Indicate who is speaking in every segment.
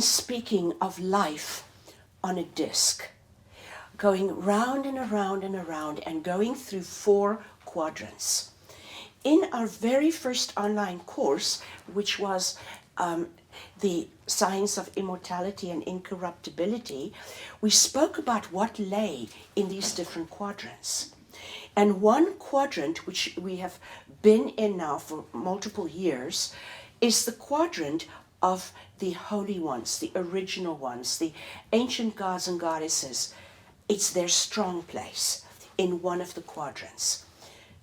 Speaker 1: speaking of life on a disc, going round and around and around and going through 4 quadrants. In our very first online course, which was the science of immortality and incorruptibility, we spoke about what lay in these different quadrants. And one quadrant, which we have been in now for multiple years, is the quadrant of the holy ones, the original ones, the ancient gods and goddesses. It's their strong place in one of the quadrants.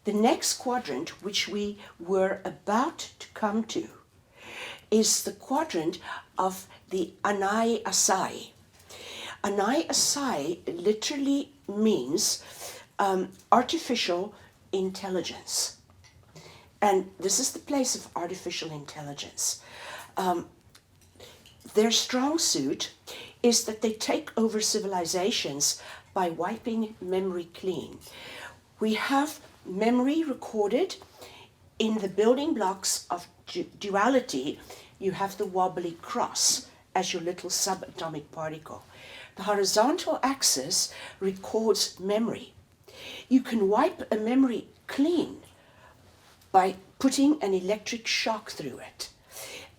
Speaker 1: The next quadrant, which we were about to come to, is the quadrant of the Anai Asai. Anai Asai literally means artificial intelligence. And this is the place of artificial intelligence. Their strong suit is that they take over civilizations by wiping memory clean. We have memory recorded in the building blocks of duality. You have the wobbly cross as your little subatomic particle. The horizontal axis records memory. You can wipe a memory clean by putting an electric shock through it.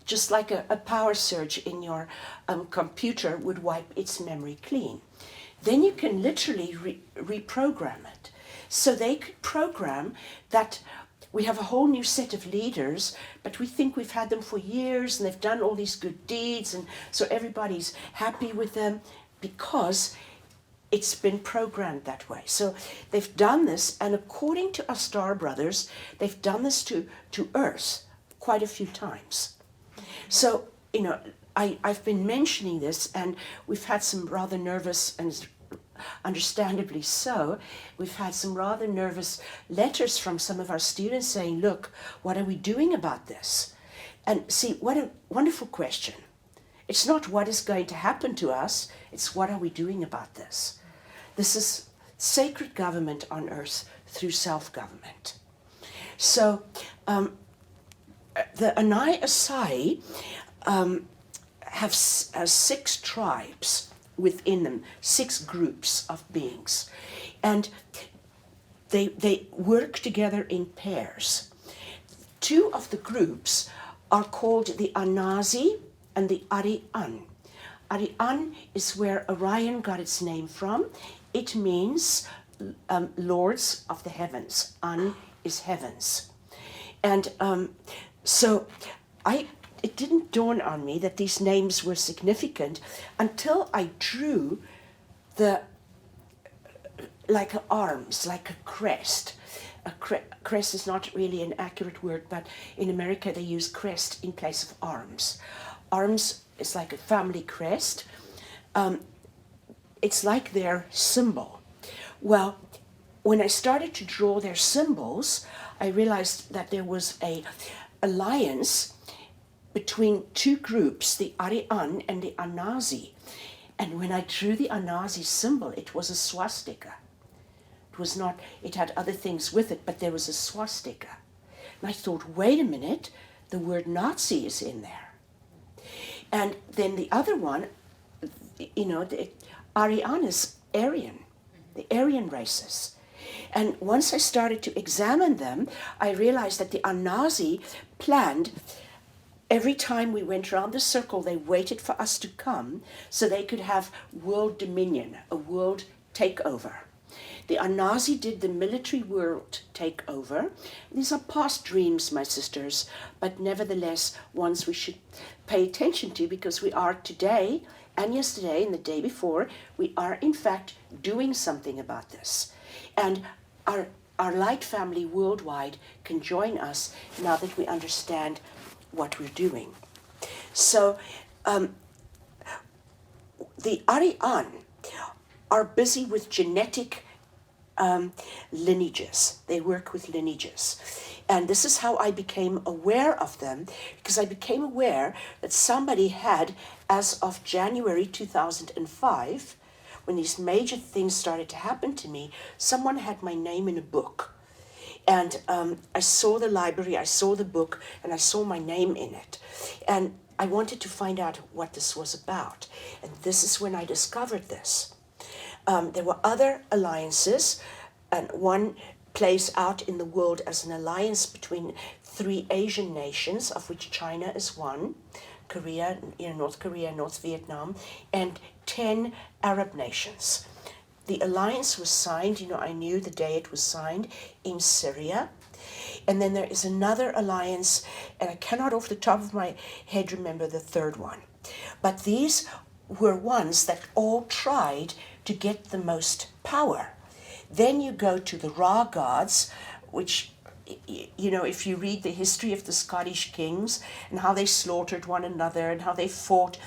Speaker 1: Just like a power surge in your computer would wipe its memory clean. Then you can literally reprogram it. So they could program that we have a whole new set of leaders, but we think we've had them for years and they've done all these good deeds, and so everybody's happy with them because it's been programmed that way. So they've done this, and according to our star brothers, they've done this to Earth quite a few times. So, I've been mentioning this, and we've had some rather nervous, and understandably so, we've had some rather nervous letters from some of our students saying, look, what are we doing about this? And see, what a wonderful question. It's not what is going to happen to us, it's what are we doing about this? This is sacred government on earth through self-government. So, the Anai Asai have 6 tribes within them, 6 groups of beings. And they work together in pairs. 2 of the groups are called the Anazi and the Arian. Arian is where Orion got its name from. It means lords of the heavens. An is heavens. And so it didn't dawn on me that these names were significant until I drew like arms, like a crest. Crest is not really an accurate word, but in America they use crest in place of arms. Arms is like a family crest. It's like their symbol. Well, when I started to draw their symbols, I realized that there was an alliance between 2 groups, the Arian and the Anazi. And when I drew the Anazi symbol, it was a swastika. It was not, it had other things with it, but there was a swastika. And I thought, wait a minute, the word Nazi is in there. And then the other one, the Arian is Aryan, the Aryan races. And once I started to examine them, I realized that the Anazi planned, every time we went around the circle, they waited for us to come so they could have world dominion, a world takeover. The Anazi did the military world takeover. These are past dreams, my sisters, but nevertheless ones we should pay attention to, because we are today and yesterday and the day before, we are in fact doing something about this. And our light family worldwide can join us now that we understand what we're doing. So the Arian are busy with genetic lineages. They work with lineages. And this is how I became aware of them, because I became aware that somebody had, as of January 2005, when these major things started to happen to me, someone had my name in a book. And I saw the library, I saw the book, and I saw my name in it. And I wanted to find out what this was about. And this is when I discovered this. There were other alliances, and one plays out in the world as an alliance between 3 Asian nations, of which China is one, Korea, North Korea, North Vietnam, and 10 Arab nations. The alliance was signed, I knew the day it was signed, in Syria. And then there is another alliance, and I cannot off the top of my head remember the third one. But these were ones that all tried to get the most power. Then you go to the Ra gods, which, if you read the history of the Scottish kings and how they slaughtered one another and how they fought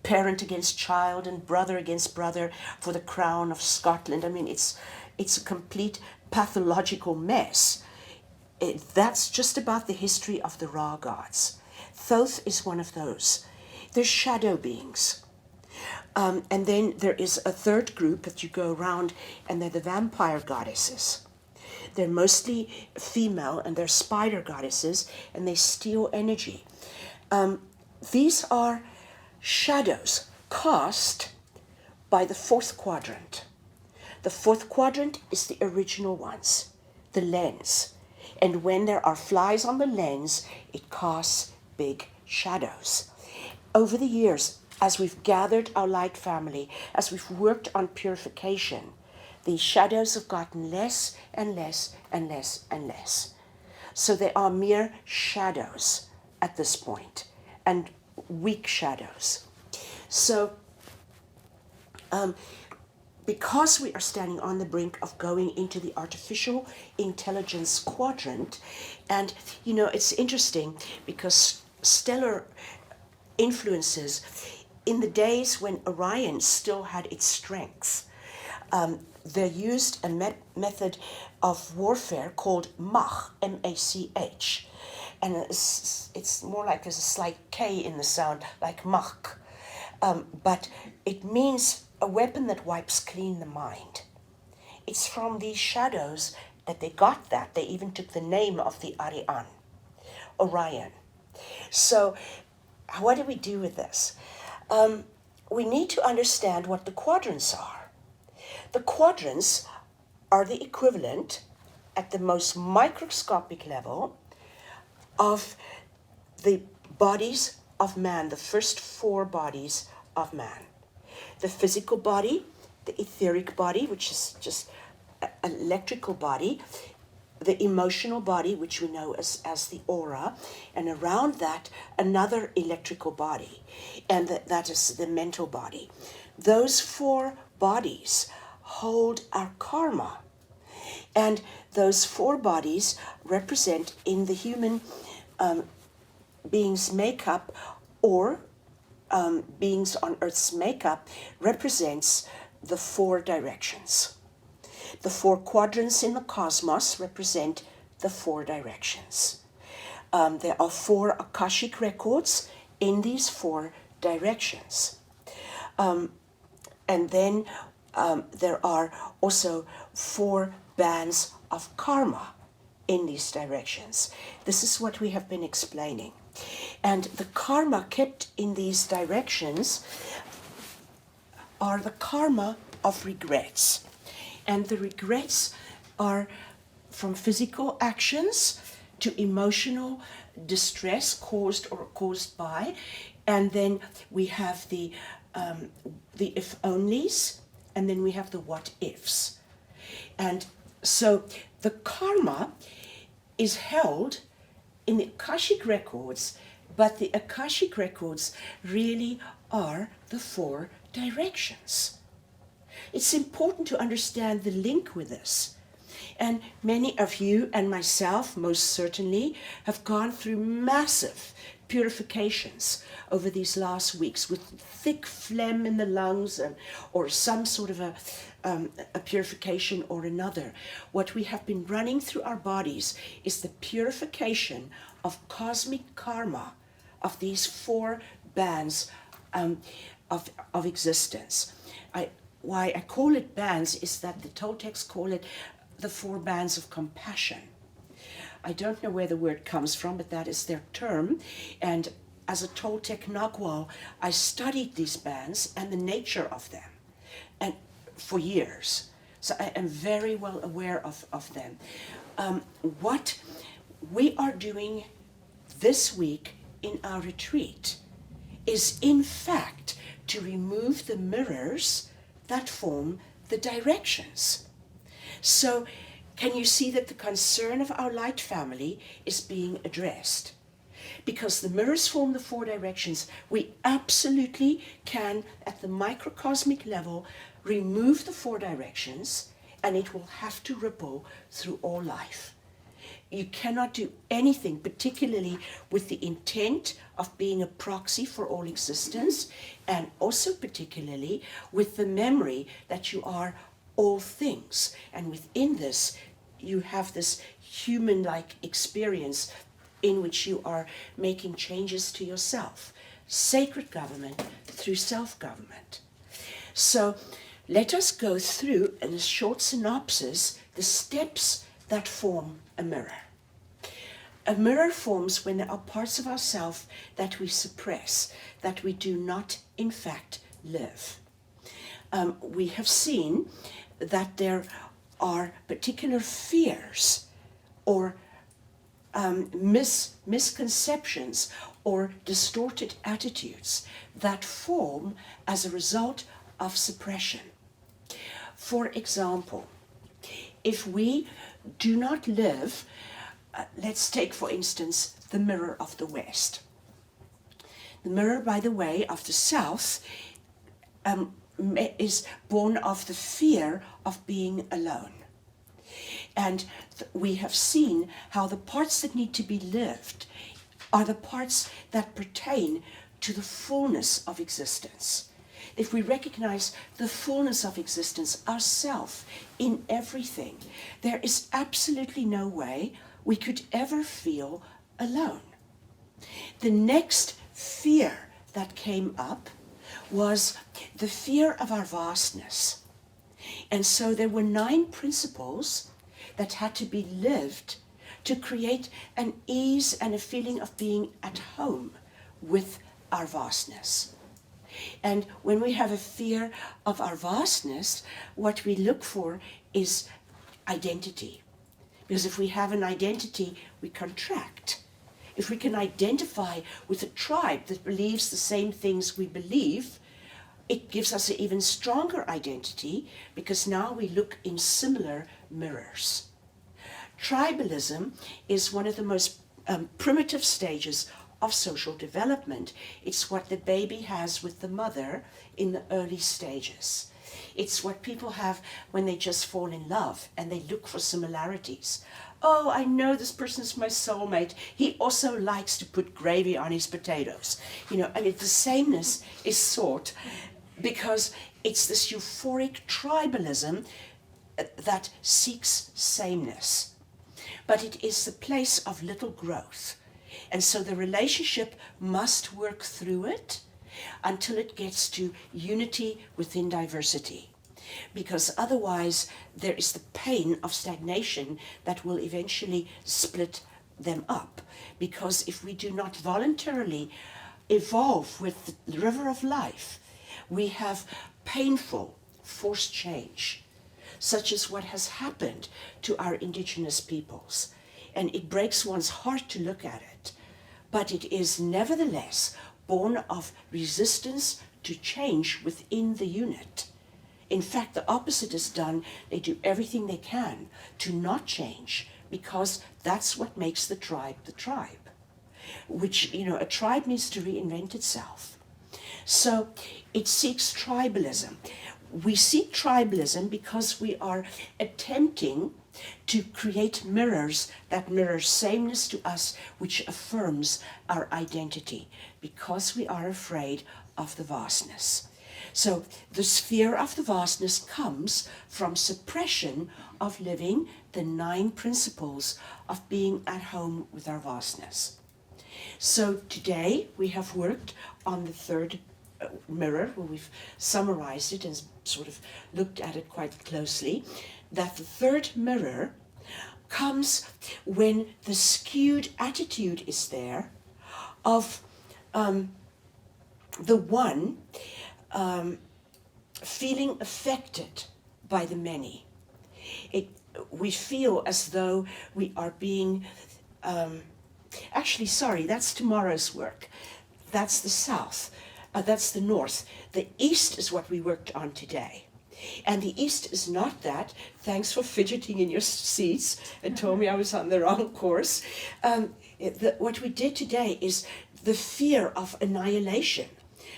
Speaker 1: parent against child and brother against brother for the crown of Scotland. I mean, it's a complete pathological mess. That's just about the history of the Ra gods. Thoth is one of those. They're shadow beings. And then there is a third group that you go around, and they're the vampire goddesses. They're mostly female, and they're spider goddesses, and they steal energy. These are shadows cast by the 4th quadrant. The 4th quadrant is the original ones, the lens. And when there are flies on the lens, it casts big shadows. Over the years, as we've gathered our light family, as we've worked on purification, these shadows have gotten less and less and less and less. So they are mere shadows at this point, and weak shadows. So, because we are standing on the brink of going into the artificial intelligence quadrant, and it's interesting because stellar influences, in the days when Orion still had its strength, they used a method of warfare called Mach, M-A-C-H. And it's more like there's a slight K in the sound, like Mach. But it means a weapon that wipes clean the mind. It's from these shadows that they got that. They even took the name of the Orion. So what do we do with this? We need to understand what the quadrants are. The quadrants are the equivalent, at the most microscopic level, of the bodies of man, the first 4 bodies of man. The physical body, the etheric body, which is just an electrical body, the emotional body, which we know as the aura, and around that, another electrical body, and that is the mental body. Those 4 bodies hold our karma, and those 4 bodies represent in the human being's makeup, or beings on Earth's makeup, represents the 4 directions. The 4 quadrants in the cosmos represent the 4 directions. There are 4 Akashic records in these 4 directions. And then there are also 4 bands of karma in these directions. This is what we have been explaining. And the karma kept in these directions are the karma of regrets. And the regrets are from physical actions to emotional distress caused by. And then we have the if onlys, and then we have the what ifs. And so the karma is held in the Akashic records, but the Akashic records really are the 4 directions. It's important to understand the link with this. And many of you and myself, most certainly, have gone through massive purifications over these last weeks with thick phlegm in the lungs, or some sort of a purification or another. What we have been running through our bodies is the purification of cosmic karma of these 4 bands of existence. Why I call it bands is that the Toltecs call it the 4 bands of compassion. I don't know where the word comes from, but that is their term. And as a Toltec Nagual, I studied these bands and the nature of them, and for years. So I am very well aware of them. What we are doing this week in our retreat is in fact to remove the mirrors that form the directions. So can you see that the concern of our light family is being addressed? Because the mirrors form the 4 directions, we absolutely can, at the microcosmic level, remove the 4 directions, and it will have to ripple through all life. You cannot do anything, particularly with the intent of being a proxy for all existence, and also particularly with the memory that you are all things. And within this, you have this human-like experience in which you are making changes to yourself. Sacred government through self-government. So let us go through, in a short synopsis, the steps that form a mirror. A mirror forms when there are parts of ourselves that we suppress, that we do not, in fact, live. We have seen that there are particular fears or misconceptions or distorted attitudes that form as a result of suppression. For example, if we do not live, let's take for instance the mirror of the West. The mirror, by the way, of the South is born of the fear of being alone. And we have seen how the parts that need to be lived are the parts that pertain to the fullness of existence. If we recognize the fullness of existence, ourself, in everything, there is absolutely no way we could ever feel alone. The next fear that came up was the fear of our vastness. And so there were 9 principles that had to be lived to create an ease and a feeling of being at home with our vastness. And when we have a fear of our vastness, what we look for is identity. Because if we have an identity, we contract. If we can identify with a tribe that believes the same things we believe, it gives us an even stronger identity, because now we look in similar mirrors. Tribalism is one of the most primitive stages of social development. It's what the baby has with the mother in the early stages. It's what people have when they just fall in love and they look for similarities. Oh, I know this person is my soulmate. He also likes to put gravy on his potatoes. The sameness is sought because it's this euphoric tribalism that seeks sameness. But it is the place of little growth. And so the relationship must work through it until it gets to unity within diversity. Because otherwise there is the pain of stagnation that will eventually split them up. Because if we do not voluntarily evolve with the river of life, we have painful forced change, such as what has happened to our indigenous peoples. And it breaks one's heart to look at it. But it is nevertheless born of resistance to change within the unit. In fact, the opposite is done. They do everything they can to not change, because that's what makes the tribe, which, a tribe needs to reinvent itself. So it seeks tribalism. We seek tribalism because we are attempting to create mirrors that mirror sameness to us, which affirms our identity, because we are afraid of the vastness. So this fear of the vastness comes from suppression of living the 9 principles of being at home with our vastness. So today we have worked on the 3rd mirror, where we've summarized it and sort of looked at it quite closely, that the 3rd mirror comes when the skewed attitude is there of the one feeling affected by the many. We feel as though we are being, actually, sorry, that's tomorrow's work. That's the south. That's the north. The east is what we worked on today. And the east is not that. Thanks for fidgeting in your seats and told me I was on the wrong course. What we did today is the fear of annihilation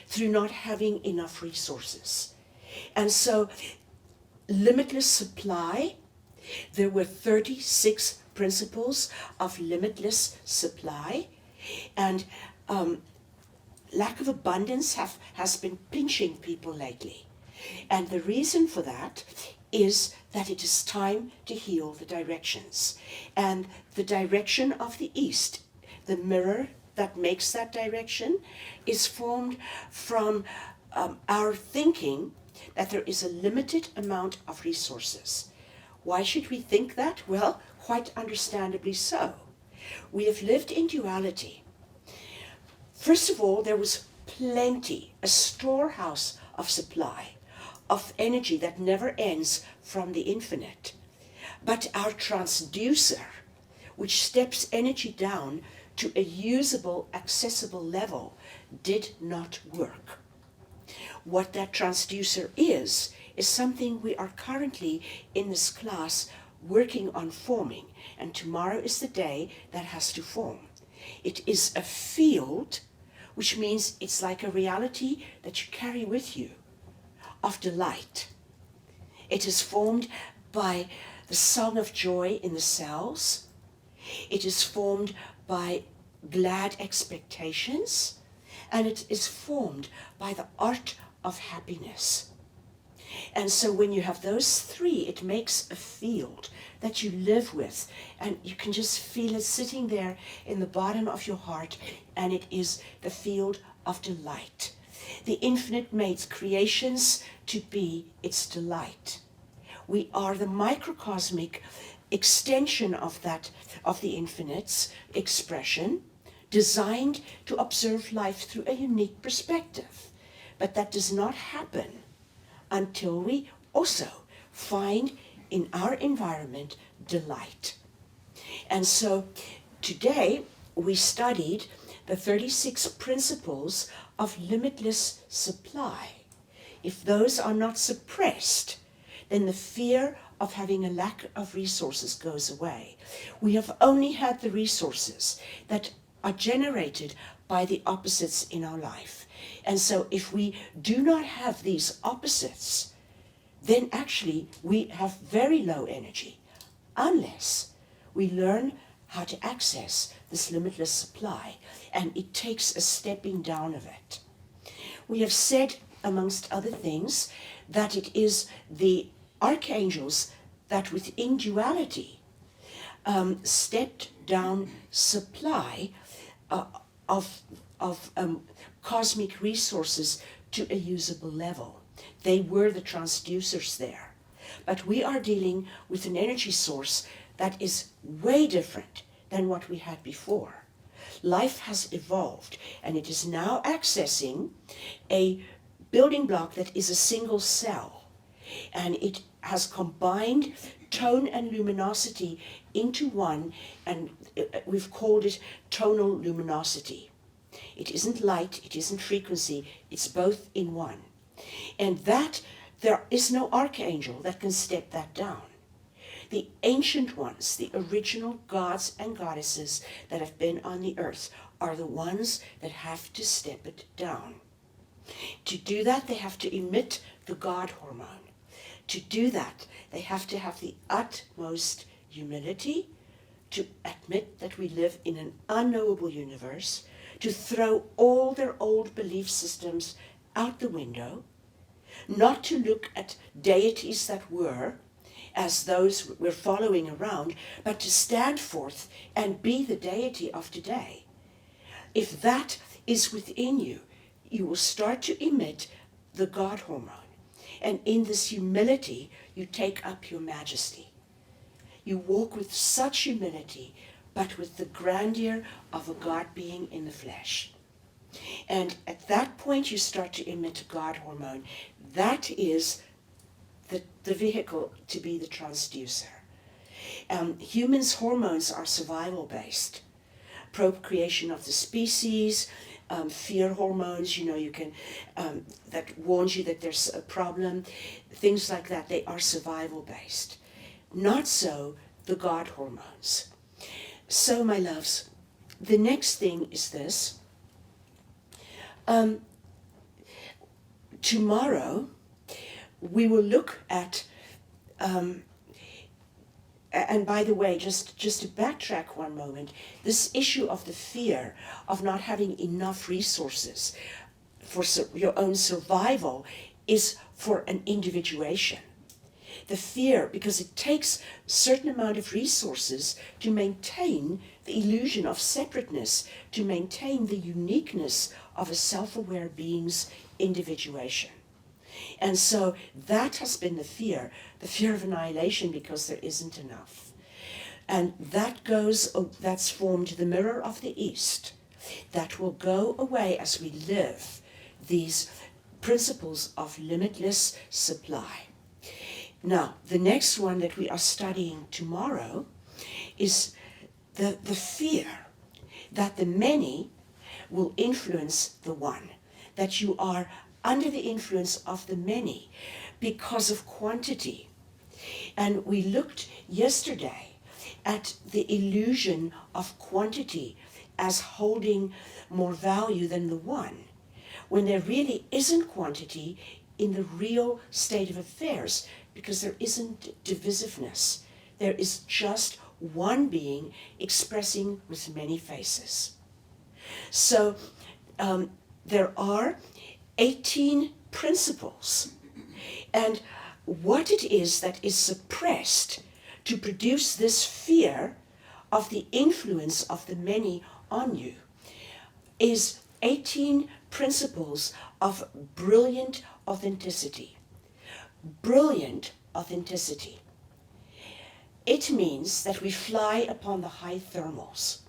Speaker 1: through not having enough resources. And so, limitless supply, there were 36 principles of limitless supply, and lack of abundance has been pinching people lately. And the reason for that is that it is time to heal the directions. And the direction of the east, the mirror that makes that direction, is formed from our thinking that there is a limited amount of resources. Why should we think that? Well, quite understandably so. We have lived in duality. First of all, there was plenty, a storehouse of supply, of energy that never ends from the infinite. But our transducer, which steps energy down to a usable, accessible level, did not work. What that transducer is something we are currently in this class working on forming, and tomorrow is the day that has to form. It is a field, which means it's like a reality that you carry with you, of delight. It is formed by the song of joy in the cells. It is formed by glad expectations, and it is formed by the art of happiness. And so when you have those three, it makes a field that you live with, and you can just feel it sitting there in the bottom of your heart, and it is the field of delight. The infinite made creations to be its delight. We are the microcosmic extension of that, of the infinite's expression, designed to observe life through a unique perspective. But that does not happen until we also find in our environment delight. And so today we studied the 36 principles of limitless supply. If those are not suppressed, then the fear of having a lack of resources goes away. We have only had the resources that are generated by the opposites in our life. And so if we do not have these opposites, then actually we have very low energy, unless we learn how to access this limitless supply, and it takes a stepping down of it. We have said, amongst other things, that it is the archangels that within duality stepped down supply of cosmic resources to a usable level. They were the transducers there. But we are dealing with an energy source that is way different than what we had before. Life has evolved, and it is now accessing a building block that is a single cell. And it has combined tone and luminosity into one, and we've called it tonal luminosity. It isn't light, it isn't frequency, it's both in one. And that, there is no archangel that can step that down. The ancient ones, the original gods and goddesses that have been on the earth, are the ones that have to step it down. To do that, they have to emit the God Hormone. To do that, they have to have the utmost humility, to admit that we live in an unknowable universe, to throw all their old belief systems out the window, not to look at deities that were, as those we're following around, but to stand forth and be the deity of today. If that is within you, you will start to emit the God Hormone. And in this humility, you take up your majesty. You walk with such humility, but with the grandeur of a God being in the flesh. And at that point, you start to emit God hormone. That is the vehicle to be the transducer. Humans' hormones are survival-based. Procreation of the species, fear hormones, you can, that warns you that there's a problem, things like that, they are survival-based. Not so the God hormones. So, my loves, the next thing is this. Tomorrow, we will look at, and by the way, just to backtrack one moment, this issue of the fear of not having enough resources for your own survival is for an individuation. The fear, because it takes a certain amount of resources to maintain the illusion of separateness, to maintain the uniqueness of a self-aware being's individuation. And so that has been the fear of annihilation, because there isn't enough. And that's formed the mirror of the East. That will go away as we live these principles of limitless supply. Now, the next one that we are studying tomorrow is the fear that the many will influence the one, that you are under the influence of the many because of quantity. And we looked yesterday at the illusion of quantity as holding more value than the one, when there really isn't quantity in the real state of affairs, because there isn't divisiveness. There is just one being expressing with many faces. So there are 18 principles, and what it is that is suppressed to produce this fear of the influence of the many on you is 18 principles of brilliant authenticity. Brilliant authenticity. It means that we fly upon the high thermals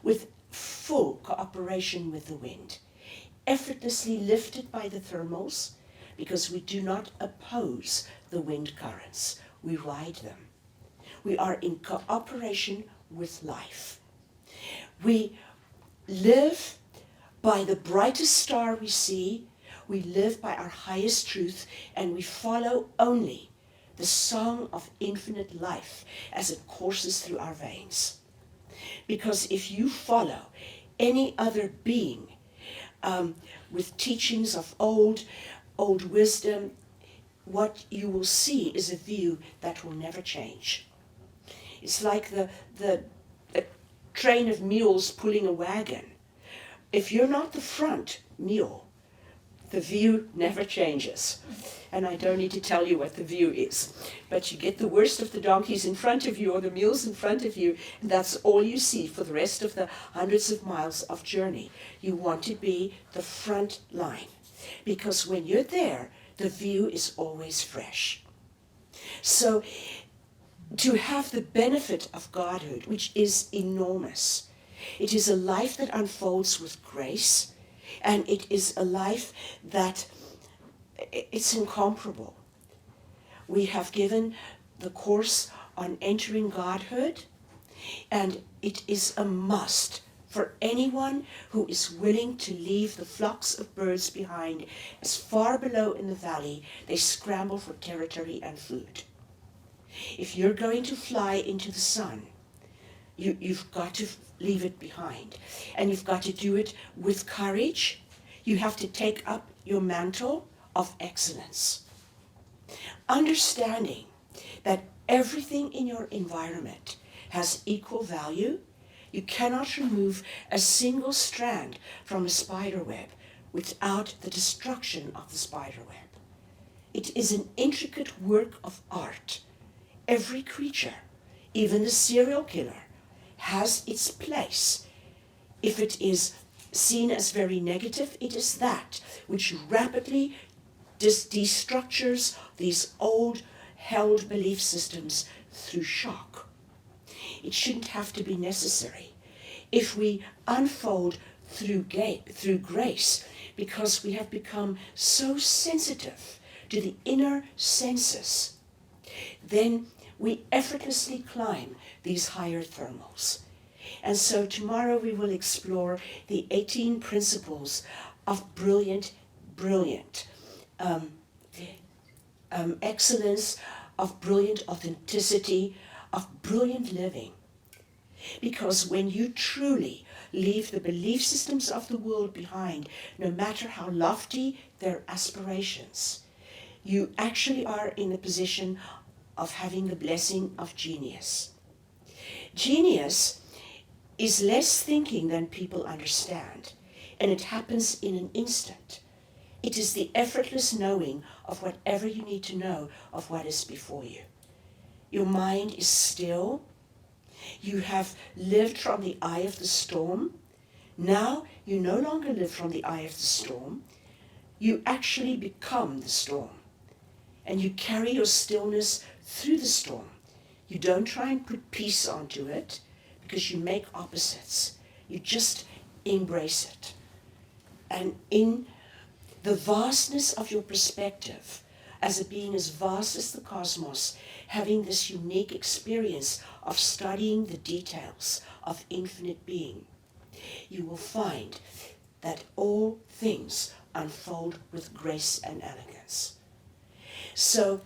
Speaker 1: with full cooperation with the wind, effortlessly lifted by the thermals, because we do not oppose the wind currents, we ride them. We are in cooperation with life. We live by the brightest star we see, we live by our highest truth, and we follow only the song of infinite life as it courses through our veins. Because if you follow any other being with teachings of old wisdom, what you will see is a view that will never change. It's like the train of mules pulling a wagon. If you're not the front mule, the view never changes. And I don't need to tell you what the view is. But you get the worst of the donkeys in front of you or the mules in front of you, and that's all you see for the rest of the hundreds of miles of journey. You want to be the front line, because when you're there, the view is always fresh. So to have the benefit of Godhood, which is enormous, it is a life that unfolds with grace, and it is a life that it's incomparable. We have given the course on entering Godhood, and it is a must for anyone who is willing to leave the flocks of birds behind. As far below in the valley, they scramble for territory and food. If you're going to fly into the sun, you've got to leave it behind. And you've got to do it with courage. You have to take up your mantle of excellence. Understanding that everything in your environment has equal value. You cannot remove a single strand from a spider web without the destruction of the spider web. It is an intricate work of art. Every creature, even the serial killer, has its place. If it is seen as very negative, it is that which rapidly destructures these old held belief systems through shock. it shouldn't have to be necessary. If we unfold through grace, because we have become so sensitive to the inner senses, then we effortlessly climb these higher thermals. And so tomorrow we will explore the 18 principles of brilliant excellence, of brilliant authenticity, of brilliant living. Because when you truly leave the belief systems of the world behind, no matter how lofty their aspirations, you actually are in a position of having the blessing of genius. Genius is less thinking than people understand, and it happens in an instant. It is the effortless knowing of whatever you need to know of what is before you. Your mind is still. You have lived from the eye of the storm. Now you no longer live from the eye of the storm. You actually become the storm. And you carry your stillness through the storm. You don't try and put peace onto it, because you make opposites. You just embrace it. And in the vastness of your perspective, as a being as vast as the cosmos, having this unique experience of studying the details of infinite being, you will find that all things unfold with grace and elegance. So,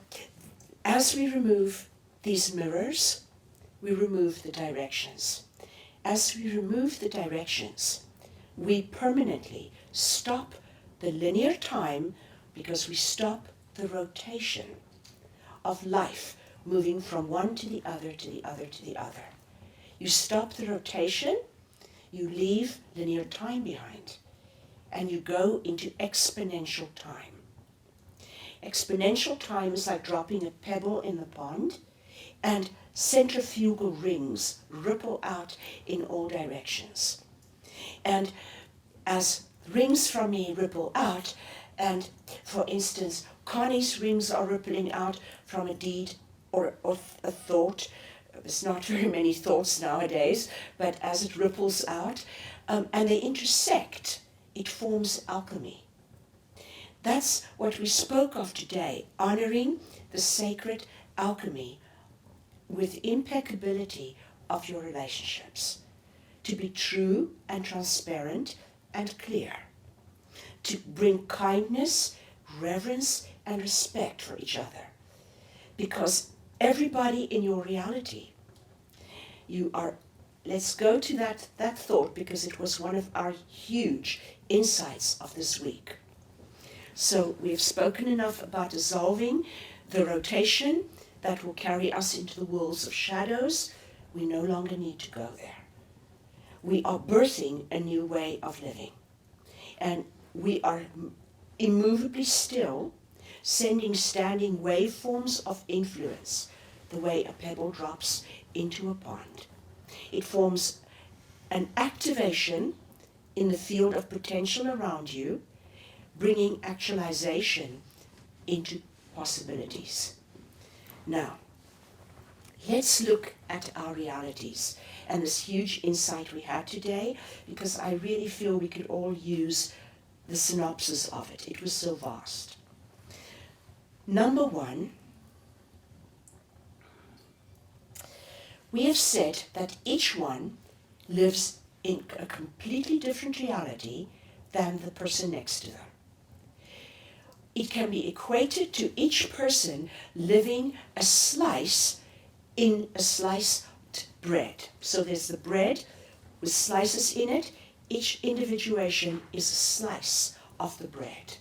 Speaker 1: as we remove these mirrors, we remove the directions. As we remove the directions, we permanently stop the linear time, because we stop the rotation of life moving from one to the other, to the other, to the other. You stop the rotation, you leave linear time behind, and you go into exponential time. Exponential time is like dropping a pebble in the pond, and centrifugal rings ripple out in all directions. And as rings from me ripple out, and for instance, Connie's rings are rippling out from a deed or a thought. There's not very many thoughts nowadays, but as it ripples out, and they intersect, it forms alchemy. That's what we spoke of today, honoring the sacred alchemy with impeccability of your relationships. To be true and transparent and clear. To bring kindness, reverence, and respect for each other. Because everybody in your reality, you are, let's go to that thought, because it was one of our huge insights of this week. So we've spoken enough about dissolving the rotation that will carry us into the worlds of shadows. We no longer need to go there. We are birthing a new way of living. And we are immovably still, sending standing waveforms of influence, the way a pebble drops into a pond. It forms an activation in the field of potential around you, bringing actualization into possibilities. Now, let's look at our realities and this huge insight we had today, because I really feel we could all use the synopsis of it. It was so vast. Number one, we have said that each one lives in a completely different reality than the person next to them. It can be equated to each person living a slice in a sliced bread. So there's the bread with slices in it. Each individuation is a slice of the bread.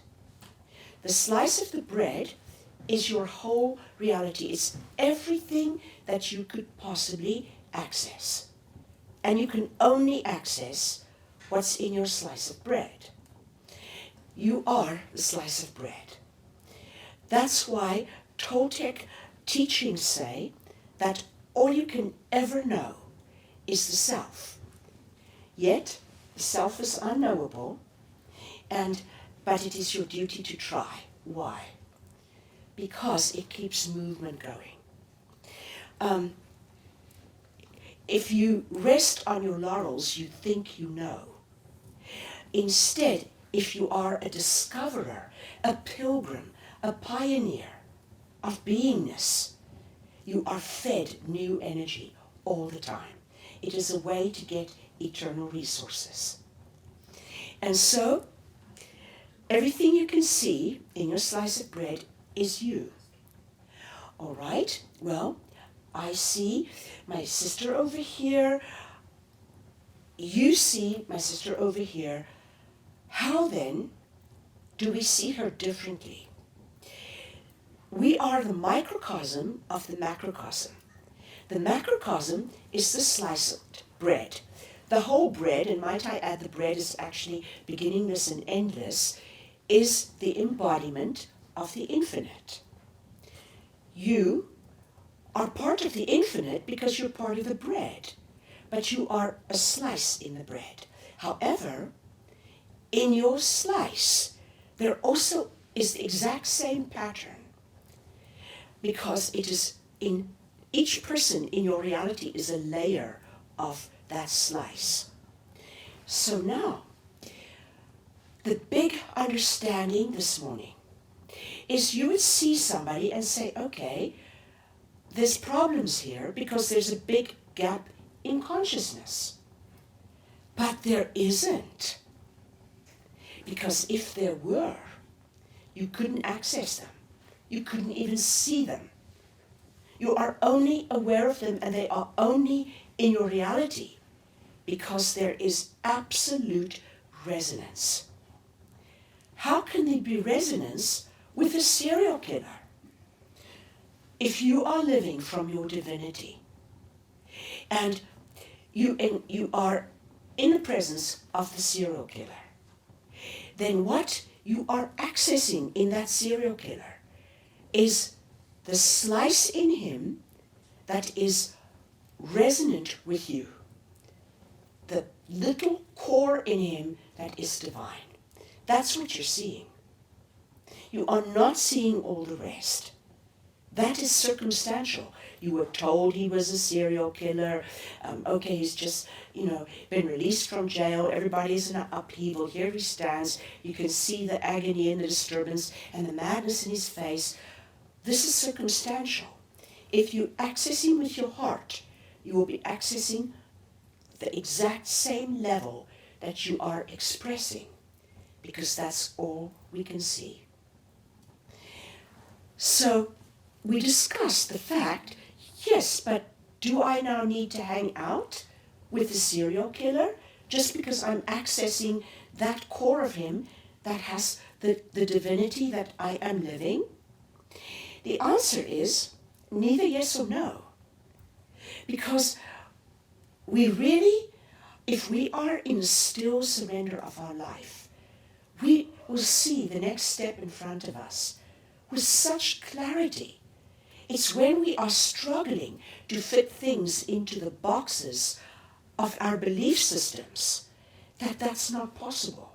Speaker 1: The slice of the bread is your whole reality. It's everything that you could possibly access. And you can only access what's in your slice of bread. You are the slice of bread. That's why Toltec teachings say that all you can ever know is the self. Yet, the self is unknowable, but it is your duty to try. Why? Because it keeps movement going. if you rest on your laurels, you think you know. Instead, if you are a discoverer, a pilgrim, a pioneer of beingness, you are fed new energy all the time. It is a way to get eternal resources. And so, everything you can see in your slice of bread is you. All right, well, I see my sister over here. You see my sister over here. How then do we see her differently? We are the microcosm of the macrocosm. The macrocosm is the slice of bread. The whole bread, and might I add, the bread is actually beginningless and endless, is the embodiment of the infinite. You are part of the infinite because you're part of the bread, but you are a slice in the bread. However, in your slice, there also is the exact same pattern, because it is in each person in your reality is a layer of that slice. So now, the big understanding this morning is you would see somebody and say, okay, there's problems here because there's a big gap in consciousness. But there isn't. Because if there were, you couldn't access them. You couldn't even see them. You are only aware of them, and they are only in your reality because there is absolute resonance. How can there be resonance with a serial killer? If you are living from your divinity and you are in the presence of the serial killer, then what you are accessing in that serial killer is the slice in him that is resonant with you, the little core in him that is divine. That's what you're seeing. You are not seeing all the rest. That is circumstantial. You were told he was a serial killer. Okay, he's just, been released from jail. Everybody's in an upheaval. Here he stands. You can see the agony and the disturbance and the madness in his face. This is circumstantial. If you access him with your heart, you will be accessing the exact same level that you are expressing, because that's all we can see. So we discussed the fact, yes, but do I now need to hang out with the serial killer just because I'm accessing that core of him that has the divinity that I am living? The answer is neither yes or no. Because we really, if we are in the still surrender of our life, we will see the next step in front of us with such clarity. It's when we are struggling to fit things into the boxes of our belief systems that that's not possible.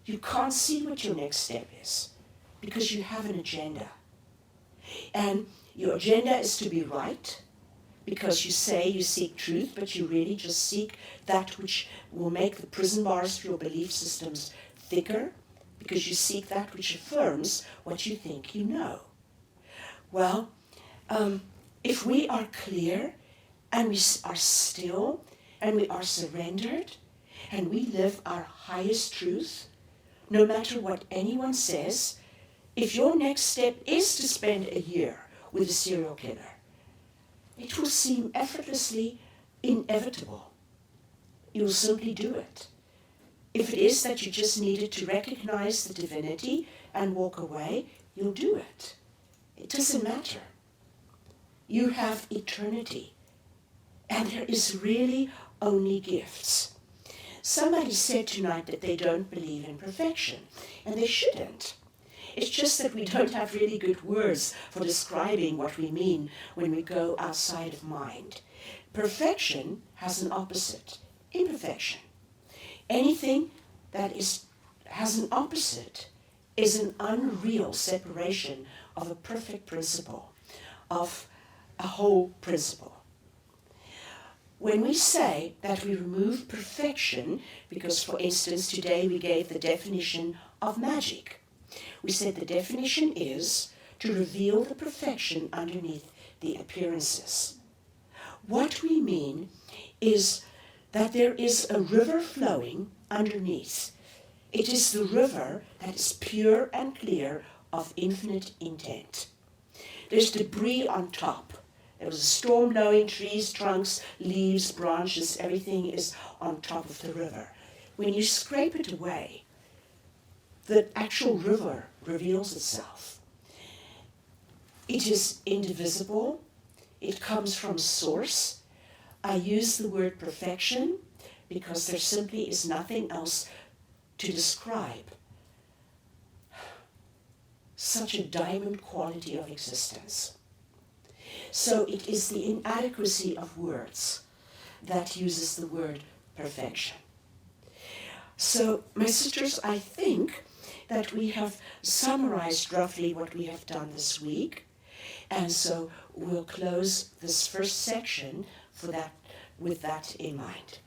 Speaker 1: You can't see what your next step is because you have an agenda. And your agenda is to be right, because you say you seek truth, but you really just seek that which will make the prison bars for your belief systems thicker, because you seek that which affirms what you think you know. Well, if we are clear and we are still and we are surrendered and we live our highest truth, no matter what anyone says, if your next step is to spend a year with a serial killer, it will seem effortlessly inevitable. You'll simply do it. If it is that you just needed to recognize the divinity and walk away, you'll do it. It doesn't matter. You have eternity, and there is really only gifts. Somebody said tonight that they don't believe in perfection, and they shouldn't. It's just that we don't have really good words for describing what we mean when we go outside of mind. Perfection has an opposite, imperfection. Anything that has an opposite is an unreal separation of a perfect principle, of a whole principle. when we say that we remove perfection, because, for instance, today we gave the definition of magic. We said the definition is to reveal the perfection underneath the appearances. What we mean is that there is a river flowing underneath. It is the river that is pure and clear of infinite intent. There's debris on top. There was a storm blowing, trees, trunks, leaves, branches, everything is on top of the river. When you scrape it away, the actual river reveals itself. It is indivisible. It comes from source. I use the word perfection because there simply is nothing else to describe such a diamond quality of existence. So it is the inadequacy of words that uses the word perfection. So, my sisters, I think that we have summarized roughly what we have done this week, and so we'll close this first section with that in mind.